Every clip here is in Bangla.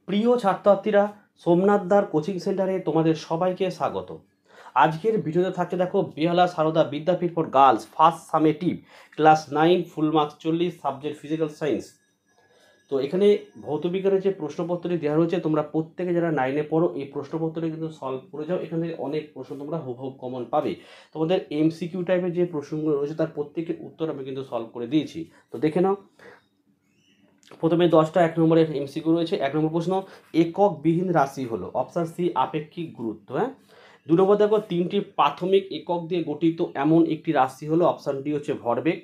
প্রিয় ছাত্রছাত্রীরা, সোমনাথদার কোচিং সেন্টারে তোমাদের সবাইকে স্বাগত। আজকের ভিডিওতে থাকছে দেখো Behala Sarada Vidyapith for girls first summative class 9 full marks 40 subject physical science. তো এখানে ভৌতবিজ্ঞানের যে প্রশ্নপত্রটি দেওয়া রয়েছে, তোমরা প্রত্যেকে যারা 9-এ পড়ো এই প্রশ্নপত্রটি কিন্তু সলভ করে যাও। এখান থেকে অনেক প্রশ্ন তোমরা হুবহু কমন পাবে। তোমাদের এমসিকিউ টাইপের যে প্রশ্নগুলো রয়েছে তার প্রত্যেকের উত্তর আমি কিন্তু সলভ করে দিয়েছি। তো দেখে নাও। প্রথমে 10টা 1 নম্বরের এমসিকিউ রয়েছে। 1 নম্বর প্রশ্ন, এককবিহীন রাশি হলো অপশান সি আপেক্ষিক গুরুত্ব। 2 নম্বর দেখো, 3টি প্রাথমিক একক দিয়ে গঠিত এমন একটি রাশি হলো অপশান ডি হচ্ছে ভরবেগ।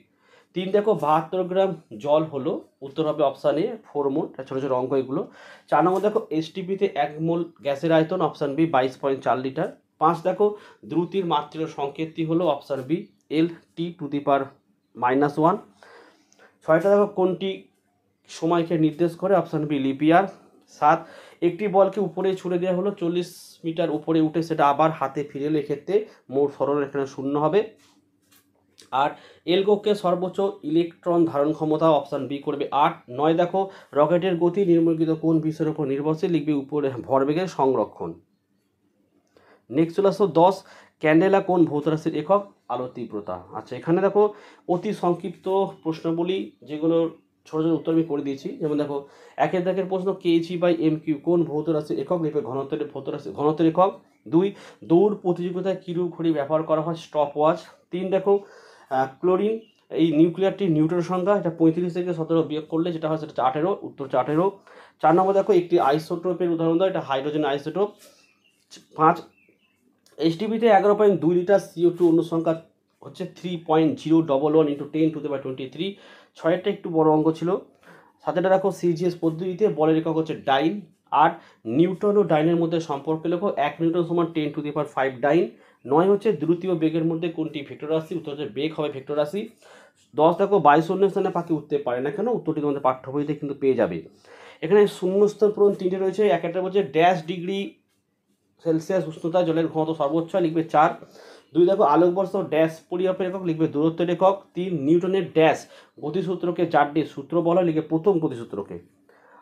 3 দেখো, 72 গ্রাম জল হলো, উত্তর হবে অপশান এ 4 মোল। ছোটো ছোটো অঙ্ক এগুলো। 4 নম্বর দেখো, এসটিপিতে 1 মোল গ্যাসের আয়তন অপশান বি 22.4 লিটার। 5 দেখো, দ্রুতির মাত্রার সংকেতটি হলো অপশান বি LT⁻⁻1। 6টা দেখো, কোনটি সময়কে নির্দেশ করে অপশান বি লিপ ইয়ার। 7, একটি বলকে উপরে ছুড়ে দেওয়া হলো, 40 মিটার উপরে উঠে সেটা আবার হাতে ফিরে এলে এক্ষেত্রে মোট সরণ এখানে 0 হবে। আর এল কক্ষে সর্বোচ্চ ইলেকট্রন ধারণ ক্ষমতা অপশান বি করবে 8। 9 দেখো, রকেটের গতি নিম্নলিখিত কোন বিষয়ের উপর নির্ভরশীল, লিখবে উপরে ভরবেগের সংরক্ষণ। নেক্সট চলে আসো 10, ক্যান্ডেলা কোন ভৌতরাশির একক, আলোর তীব্রতা। আচ্ছা, এখানে দেখো অতি সংক্ষিপ্ত প্রশ্নগুলি যেগুলো ছোটো ছোটো উত্তর আমি করে দিয়েছি। যেমন দেখো 1 দাগের প্রশ্ন, kg/m³ কোন ভৌতরাশির একক, লিখবে ঘনত্বের একক। 2, দৌড় প্রতিযোগিতায় কিরূপ ঘড়ি ব্যবহার করা হয়, স্টপ ওয়াচ। 3 দেখো, ক্লোরিন এই নিউক্লিয়ারটির নিউটন সংখ্যা, এটা 35 থেকে 17 বিয়োগ করলে যেটা হয় সেটা 18, উত্তর 18। 4 নম্বর দেখো, একটি আইসোটোপের উদাহরণ দাও, এটা হাইড্রোজেন আইসোটোপ। 5, এইচডিপিতে 11.2 লিটার CO2 অনুসংখ্যা হচ্ছে 3.011 × 10⁻23। 6টা একটু বড় অঙ্ক ছিল। 7টা দেখো, সিজিএস পদ্ধতিতে বলের একক হচ্ছে ডাইন। 8, নিউটন ও ডাইনের মধ্যে সম্পর্ক লেখো, 1 নিউটন সমান 10⁵ ডাইন। 9 হচ্ছে দ্রুতি ও বেগের মধ্যে কোনটি ভেক্টর রাশি, উত্তর হচ্ছে বেগ হবে ভেক্টর রাশি। 10 দেখো, বায়ুশূন্য স্থানে পাখি উঠতে পারে না কেন, উত্তরটি তোমাদের পাঠ্য বইতে কিন্তু পেয়ে যাবে। এখানে শূন্যস্থান পূরণ 3টে রয়েছে। একটা বলছে ড্যাশ ডিগ্রি সেলসিয়াস উষ্ণতা জলের ঘনত্ব সর্বোচ্চ, লিখবে 4। 2 দেখো, আলোকবর্ষ ড্যাশ পরিমাপের একক, লিখবে দূরত্বের একক। 3, নিউটনের ড্যাশ গতিসূত্রকে 4D সূত্র বলা হয়, লিখবে প্রথম গতিসূত্রকে।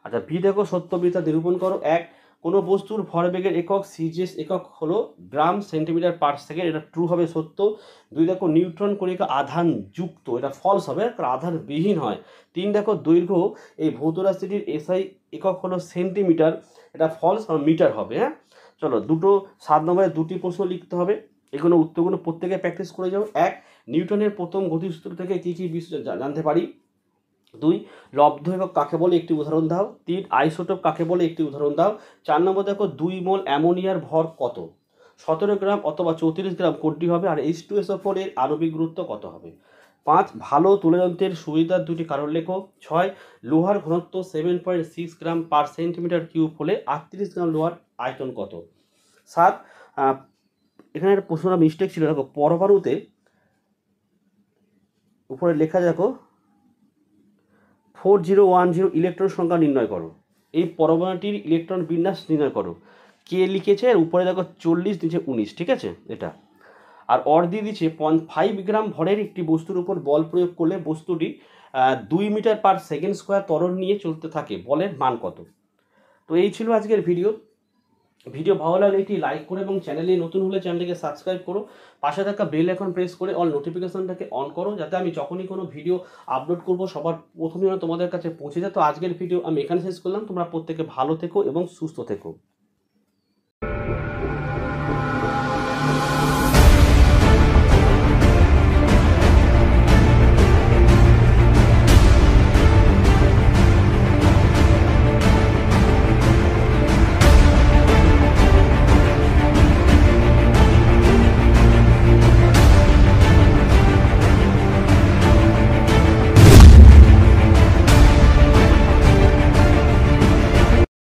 আচ্ছা, বি দেখো, সত্য মিথ্যা নিরূপণ করো। 1, কোনো বস্তুর ভরবেগের একক সিজিএস একক হলো গ্রাম সেন্টিমিটার পার সেকেন্ড, এটা ট্রু হবে, সত্য। 2 দেখো, নিউট্রন কণিকা আধান যুক্ত, এটা ফলস হবে কারণ আধানবিহীন হয়। 3 দেখো, দৈর্ঘ্য এই ভৌত রাশিটির এসআই একক হলো সেন্টিমিটার, এটা ফলস আর মিটার হবে। চলো 7 নম্বরে 2টি প্রশ্ন লিখতে হবে, এগুলো উত্তরগুলো প্রত্যেকে প্র্যাকটিস করে যাও। 1, নিউটনের প্রথম গতিসূত্র থেকে কী কী বিষয় জানতে পারি। 2, লব্ধ একক কাকে বলে, একটি উদাহরণ দাও। 3, আইসোটোপ কাকে বলে, একটি উদাহরণ দাও। 4 নম্বর দেখো, 2 মোল অ্যামোনিয়ার ভর কত, 17 গ্রাম অথবা 34 গ্রাম কোনটি হবে, আর H2SO4 এর আণবিক গুরুত্ব কত হবে। 5, ভালো তুলাযন্ত্রের সুবিধার 2টি কারণ লেখো। 6, লোহার ঘনত্ব 7.6 গ্রাম পার সেন্টিমিটার কিউব হলে 38 গ্রাম লোহার আয়তন কত। 7, এখানে একটা প্রশ্নটা মিস্টেক ছিল, দেখো পরমাণুতে উপরে লেখা দেখো 4010 ইলেকট্রন সংখ্যা নির্ণয় করো, এই পরমাণুটির ইলেকট্রন বিন্যাস নির্ণয় করো। কে লিখেছে, আর উপরে দেখো 40, নিচে 19, ঠিক আছে এটা। আর অর দিয়ে দিচ্ছে 5 গ্রাম ভরের একটি বস্তুর উপর বল প্রয়োগ করলে বস্তুটি 2 মিটার পার সেকেন্ড স্কোয়ার ত্বরণ নিয়ে চলতে থাকে, বলের মান কত। তো এই ছিল আজকের ভিডিও ভালো লাগলে একটি লাইক করো এবং চ্যানেলে নতুন হলে চ্যানেলটিকে সাবস্ক্রাইব করো। পাশে থাকা বেল আইকন প্রেস করে অল নোটিফিকেশনটাকে অন করো, যাতে আমি যখনই কোনো ভিডিও আপলোড করব সবার প্রথমে তোমাদের কাছে পৌঁছে যায়। তো আজকের ভিডিও আমি এখানে শেষ করলাম। তোমরা প্রত্যেকে ভালো থেকো এবং সুস্থ থেকো।